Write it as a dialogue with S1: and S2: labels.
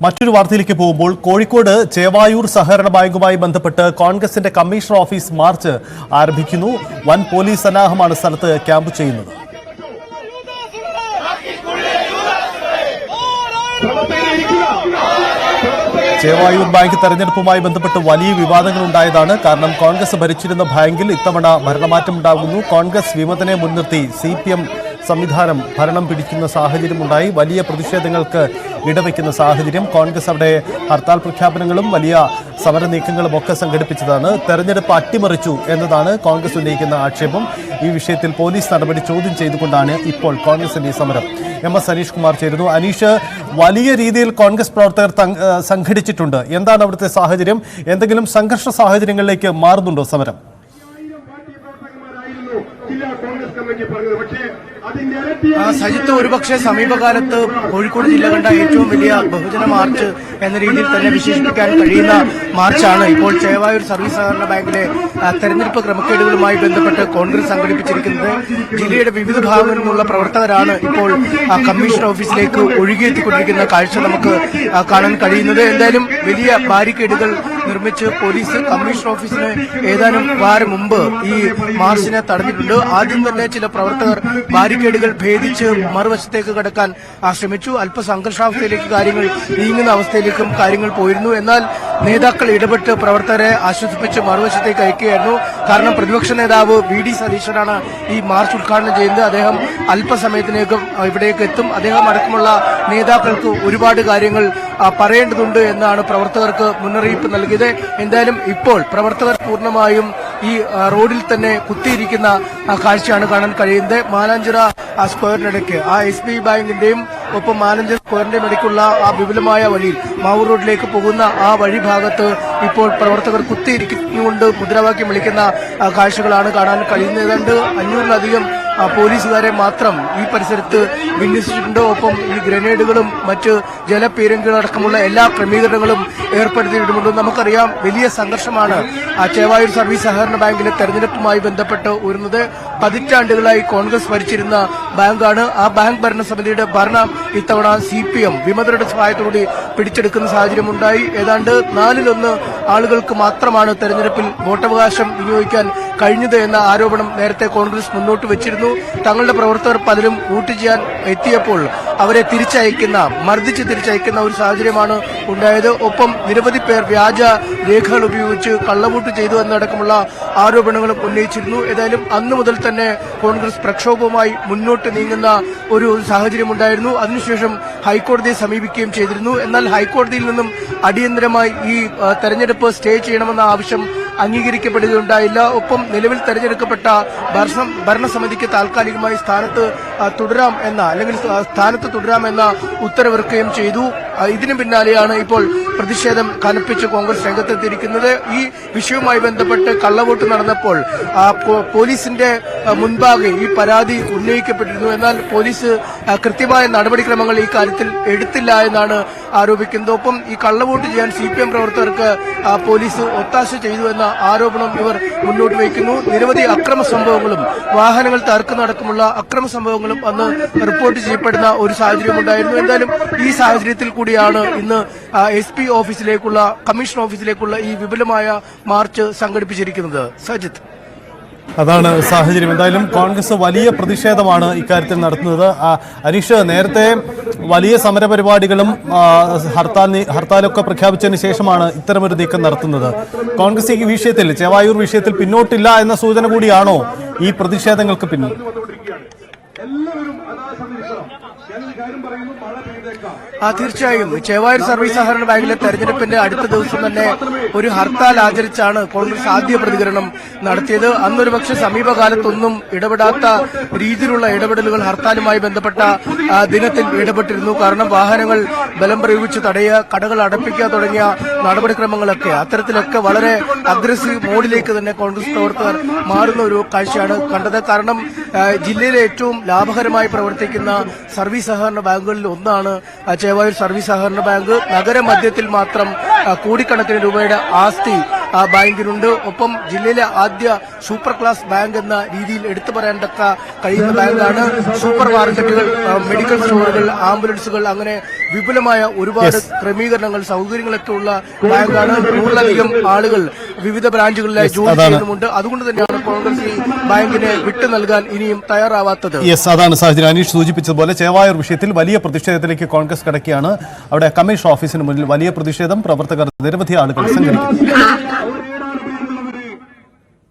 S1: മറ്റൊരു വാർത്തയിലേക്ക് പോകുമ്പോൾ കോഴിക്കോട് ചേവായൂർ സഹകരണ ബാങ്കുമായി ബന്ധപ്പെട്ട് കോൺഗ്രസിന്റെ കമ്മീഷണർ ഓഫീസ് മാർച്ച് ആരംഭിക്കുന്നു. വൻ പോലീസ് സന്നാഹമാണ് സ്ഥലത്ത് ക്യാമ്പ് ചെയ്യുന്നത്. ചേവായൂർ ബാങ്ക് തെരഞ്ഞെടുപ്പുമായി ബന്ധപ്പെട്ട് വലിയ വിവാദങ്ങൾ ഉണ്ടായതാണ്. കാരണം കോൺഗ്രസ് ഭരിച്ചിരുന്ന ബാങ്കിൽ ഇത്തവണ ഭരണമാറ്റം ഉണ്ടാകുന്നു. കോൺഗ്രസ് വിമതനെ മുൻനിർത്തി CPM സംവിധാനം ഭരണം പിടിക്കുന്ന സാഹചര്യമുണ്ടായി. വലിയ പ്രതിഷേധങ്ങൾക്ക് ഇടവയ്ക്കുന്ന സാഹചര്യം. കോൺഗ്രസ് അവിടെ ഹർത്താൽ പ്രഖ്യാപനങ്ങളും വലിയ സമര നീക്കങ്ങളും ഒക്കെ സംഘടിപ്പിച്ചതാണ്. തെരഞ്ഞെടുപ്പ് അട്ടിമറിച്ചു എന്നതാണ് കോൺഗ്രസ് ഉന്നയിക്കുന്ന ആക്ഷേപം. ഈ വിഷയത്തിൽ പോലീസ് നടപടി ചോദ്യം ചെയ്തുകൊണ്ടാണ് ഇപ്പോൾ കോൺഗ്രസിന്റെ സമരം. MS അനീഷ് കുമാർ ചേരുന്നു. അനീഷ്, വലിയ രീതിയിൽ കോൺഗ്രസ് പ്രവർത്തകർ സംഘടിച്ചിട്ടുണ്ട്. എന്താണ് അവിടുത്തെ സാഹചര്യം? എന്തെങ്കിലും സംഘർഷ സാഹചര്യങ്ങളിലേക്ക് മാറുന്നുണ്ടോ സമരം?
S2: സജിത്ത്, ഒരുപക്ഷെ സമീപകാലത്ത് കോഴിക്കോട് ജില്ല കണ്ട ഏറ്റവും വലിയ ബഹുജന മാർച്ച് എന്ന രീതിയിൽ തന്നെ വിശേഷിപ്പിക്കാൻ കഴിയുന്ന മാർച്ചാണ് ഇപ്പോൾ ചേവായൂർ സർവീസ് സഹകരണ ബാങ്കിലെ തെരഞ്ഞെടുപ്പ് ക്രമക്കേടുകളുമായി ബന്ധപ്പെട്ട് കോൺഗ്രസ് സംഘടിപ്പിച്ചിരിക്കുന്നത്. ജില്ലയുടെ വിവിധ ഭാഗങ്ങളിൽ നിന്നുള്ള പ്രവർത്തകരാണ് ഇപ്പോൾ കമ്മീഷൻ ഓഫീസിലേക്ക് ഒഴുകിയെത്തിക്കൊണ്ടിരിക്കുന്ന കാഴ്ച നമുക്ക് കാണാൻ കഴിയുന്നത്. എന്തായാലും വലിയ ബാരിക്കേഡുകൾ നിർമ്മിച്ച് പോലീസ് കമ്മീഷൻ ഓഫീസിന് ഏതാനും വാരം മുമ്പ് ഈ മാർച്ചിനെ തടഞ്ഞിട്ടുണ്ട്. ആദ്യം തന്നെ ചില പ്രവർത്തകർ ബാരിക്കേഡുകൾ ഭേദിച്ച് മറുവശത്തേക്ക് കടക്കാൻ ശ്രമിച്ചു. അല്പ സംഘർഷാവസ്ഥയിലേക്ക് കാര്യങ്ങൾ നീങ്ങുന്ന അവസ്ഥയിലേക്കും കാര്യങ്ങൾ പോയിരുന്നു. എന്നാൽ നേതാക്കൾ ഇടപെട്ട് പ്രവർത്തകരെ ആശ്വസിപ്പിച്ച് മറുവശത്തേക്ക് അയക്കുകയായിരുന്നു. കാരണം പ്രതിപക്ഷ നേതാവ് VD സതീശനാണ് ഈ മാർച്ച് ഉദ്ഘാടനം ചെയ്യുന്നത്. അദ്ദേഹം അല്പസമയത്തിനേക്കും ഇവിടേക്ക് എത്തും. അദ്ദേഹം അടക്കമുള്ള നേതാക്കൾക്ക് ഒരുപാട് കാര്യങ്ങൾ പറയേണ്ടതുണ്ട് എന്നാണ് പ്രവർത്തകർക്ക് മുന്നറിയിപ്പ് നൽകിയത്. എന്തായാലും ഇപ്പോൾ പ്രവർത്തകർ പൂർണ്ണമായും ഈ റോഡിൽ തന്നെ കുത്തിയിരിക്കുന്ന കാഴ്ചയാണ് കാണാൻ കഴിയുന്നത്. മാനാഞ്ചിറ സ്ക്വയറിനിടയ്ക്ക് SBI ബാങ്കിന്റെയും ഒപ്പം മാനാഞ്ചിറ സ്ക്വയറിന്റെയും ഇടയ്ക്കുള്ള ആ വിപുലമായ വഴി മാവൂർ റോഡിലേക്ക് പോകുന്ന ആ വഴി ഭാഗത്ത് ഇപ്പോൾ പ്രവർത്തകർ കുത്തിയിരിക്കുന്നുകൊണ്ട് മുദ്രാവാക്യം വിളിക്കുന്ന കാഴ്ചകളാണ് കാണാൻ കഴിയുന്നത്. ഏതാണ്ട് 500-ലധികം പോലീസുകാരെ മാത്രം ഈ പരിസരത്ത് വിന്യസിച്ചിട്ടുണ്ട്. ഒപ്പം ഈ ഗ്രനേഡുകളും മറ്റ് ജലപീരങ്കികളടക്കമുള്ള എല്ലാ ക്രമീകരണങ്ങളും ഏർപ്പെടുത്തിയിട്ടുമുണ്ട്. നമുക്കറിയാം, വലിയ സംഘർഷമാണ് ചേവായൂർ സർവീസ് സഹകരണ ബാങ്കിലെ തെരഞ്ഞെടുപ്പുമായി ബന്ധപ്പെട്ട് ഉയർന്നത്. പതിറ്റാണ്ടുകളായി കോൺഗ്രസ് ഭരിച്ചിരുന്ന ബാങ്കാണ്. ആ ബാങ്ക് ഭരണസമിതിയുടെ ഭരണം ഇത്തവണ CPM വിമതരുടെ സഹായത്തോടെ പിടിച്ചെടുക്കുന്ന സാഹചര്യമുണ്ടായി. ഏതാണ്ട് 4/1 ആളുകൾക്ക് മാത്രമാണ് തെരഞ്ഞെടുപ്പിൽ വോട്ടവകാശം വിനിയോഗിക്കാൻ കഴിഞ്ഞത് എന്ന ആരോപണം നേരത്തെ കോൺഗ്രസ് മുന്നോട്ട് വെച്ചിരുന്നു. തങ്ങളുടെ പ്രവർത്തകർ പലരും വോട്ട് ചെയ്യാൻ എത്തിയപ്പോൾ അവരെ മർദ്ദിച്ച് തിരിച്ചയക്കുന്ന ഒരു സാഹചര്യമാണ് ഉണ്ടായത്. ഒപ്പം നിരവധി പേർ വ്യാജ രേഖകൾ ഉപയോഗിച്ച് കള്ളവോട്ട് ചെയ്തു എന്നടക്കമുള്ള ആരോപണങ്ങളും ഉന്നയിച്ചിരുന്നു. ഏതായാലും അന്നു മുതൽ തന്നെ കോൺഗ്രസ് പ്രക്ഷോഭവുമായി മുന്നോട്ട് നീങ്ങുന്ന ഒരു സാഹചര്യമുണ്ടായിരുന്നു. അതിനുശേഷം ഹൈക്കോടതിയെ സമീപിക്കുകയും ചെയ്തിരുന്നു. എന്നാൽ ഹൈക്കോടതിയിൽ നിന്നും അടിയന്തരമായി ഈ തെരഞ്ഞെടുപ്പ് സ്റ്റേ ചെയ്യണമെന്ന ആവശ്യം അംഗീകരിക്കപ്പെടുകയുണ്ടായില്ല. ഒപ്പം നിലവിൽ തെരഞ്ഞെടുക്കപ്പെട്ട ഭരണസമിതിക്ക് താൽക്കാലികമായി സ്ഥാനത്ത് തുടരാമെന്ന ഉത്തരവിറക്കുകയും ചെയ്തു. ഇതിനു പിന്നാലെയാണ് ഇപ്പോൾ പ്രതിഷേധം കനപ്പിച്ച് കോൺഗ്രസ് രംഗത്തെത്തിയിരിക്കുന്നത്. ഈ വിഷയവുമായി ബന്ധപ്പെട്ട് കള്ളവോട്ട് നടന്നപ്പോൾ പോലീസിന്റെ മുൻപാകെ ഈ പരാതി ഉന്നയിക്കപ്പെട്ടിരുന്നു. എന്നാൽ പോലീസ് കൃത്യമായ നടപടിക്രമങ്ങൾ ഈ കാര്യത്തിൽ എടുത്തില്ല എന്നാണ് ആരോപിക്കുന്നത്. ഒപ്പം ഈ കള്ളവോട്ട് ചെയ്യാൻ CPM പ്രവർത്തകർക്ക് പോലീസ് ഒത്താശ ചെയ്തു എന്ന ആരോപണം ഇവർ മുന്നോട്ട് വയ്ക്കുന്നു. നിരവധി അക്രമ സംഭവങ്ങളും വാഹനങ്ങൾ തകർക്കുന്നതടക്കമുള്ള അക്രമ സംഭവങ്ങളും അന്ന് റിപ്പോർട്ട് ചെയ്യപ്പെടുന്ന ഒരു സാഹചര്യമുണ്ടായിരുന്നു. എന്തായാലും ഈ സാഹചര്യത്തിൽ കൂടിയാണ് ഇന്ന് SP ഓഫീസിലേക്കുള്ള കമ്മീഷൻ ഓഫീസിലേക്കുള്ള ഈ വിപുലമായ മാർച്ച് സംഘടിപ്പിച്ചിരിക്കുന്നത്. സജിത്ത്,
S1: അതാണ് സാഹചര്യം. എന്തായാലും കോൺഗ്രസ് വലിയ പ്രതിഷേധമാണ് ഇക്കാര്യത്തിൽ നടത്തുന്നത്. അനീഷ്, നേരത്തെ വലിയ സമരപരിപാടികളും ഹർത്താലൊക്കെ പ്രഖ്യാപിച്ചതിന് ശേഷമാണ് ഇത്തരമൊരു നീക്കം നടത്തുന്നത്. കോൺഗ്രസ് ഈ വിഷയത്തിൽ, ചേവായൂർ വിഷയത്തിൽ പിന്നോട്ടില്ല എന്ന സൂചന കൂടിയാണോ ഈ പ്രതിഷേധങ്ങൾക്ക് പിന്നിൽ?
S2: തീർച്ചയായും ചേവായൂർ സർവീസ് സഹകരണ ബാങ്കിലെ തെരഞ്ഞെടുപ്പിന്റെ അടുത്ത ദിവസം തന്നെ ഒരു ഹർത്താൽ ആചരിച്ചാണ് കോൺഗ്രസ് ആദ്യ പ്രതികരണം നടത്തിയത്. അന്നൊരു പക്ഷേ സമീപകാലത്തൊന്നും ഇടപെടാത്ത രീതിയിലുള്ള ഇടപെടലുകൾ ഹർത്താലുമായി ബന്ധപ്പെട്ട ദിനത്തിൽ ഇടപെട്ടിരുന്നു. കാരണം വാഹനങ്ങൾ ബലം പ്രയോഗിച്ച് തടയുക, കടകൾ അടപ്പിക്കുക തുടങ്ങിയ നടപടിക്രമങ്ങളൊക്കെ അത്തരത്തിലൊക്കെ വളരെ അഗ്രസീവ് മോഡിലേക്ക് തന്നെ കോൺഗ്രസ് പ്രവർത്തകർ മാറുന്ന ഒരു കാഴ്ചയാണ് കണ്ടത്. കാരണം ജില്ലയിലെ ഏറ്റവും ലാഭകരമായി പ്രവർത്തിക്കുന്ന സർവീസ് സഹകരണ ബാങ്കുകളിൽ ഒന്നാണ് ചേവായൂർ സർവീസ് സഹകരണ ബാങ്ക്. നഗരമധ്യത്തിൽ മാത്രം കോടിക്കണക്കിന് രൂപയുടെ ആസ്തി ബാങ്കിനുണ്ട്. ഒപ്പം ജില്ലയിലെ ആദ്യ സൂപ്പർ ക്ലാസ് ബാങ്ക് എന്ന രീതിയിൽ എടുത്തു പറയാൻ കഴിയുന്ന ബാങ്കാണ്. സൂപ്പർ മാർക്കറ്റുകൾ, മെഡിക്കൽ സ്റ്റോറുകൾ, ആംബുലൻസുകൾ, അങ്ങനെ വിപുലമായ ഒരുപാട് ക്രമീകരണങ്ങൾ, സൗകര്യങ്ങളൊക്കെ ഉള്ള ബാങ്കാണ്. 100-ലധികം ആളുകൾ വിവിധ ബ്രാഞ്ചുകളിലായി ജോലി ചെയ്യുന്നുമുണ്ട്. അതുകൊണ്ട് തന്നെയാണ് കോൺഗ്രസ് ഈ ബാങ്കിനെ വിട്ടു നൽകാൻ ഇനിയും തയ്യാറാവാത്തത്.
S1: അതാണ് സാഹചര്യം. അനീഷ് സൂചിപ്പിച്ചതുപോലെ ചേവായൂർ വിഷയത്തിൽ വലിയ പ്രതിഷേധത്തിലേക്ക് കോൺഗ്രസ് കടക്കുകയാണ്. അവിടെ കമ്മീഷൻ ഓഫീസിന് മുന്നിൽ വലിയ പ്രതിഷേധം, പ്രവർത്തകർ നിരവധി ആളുകൾ സംഘടിപ്പിക്കുന്നു.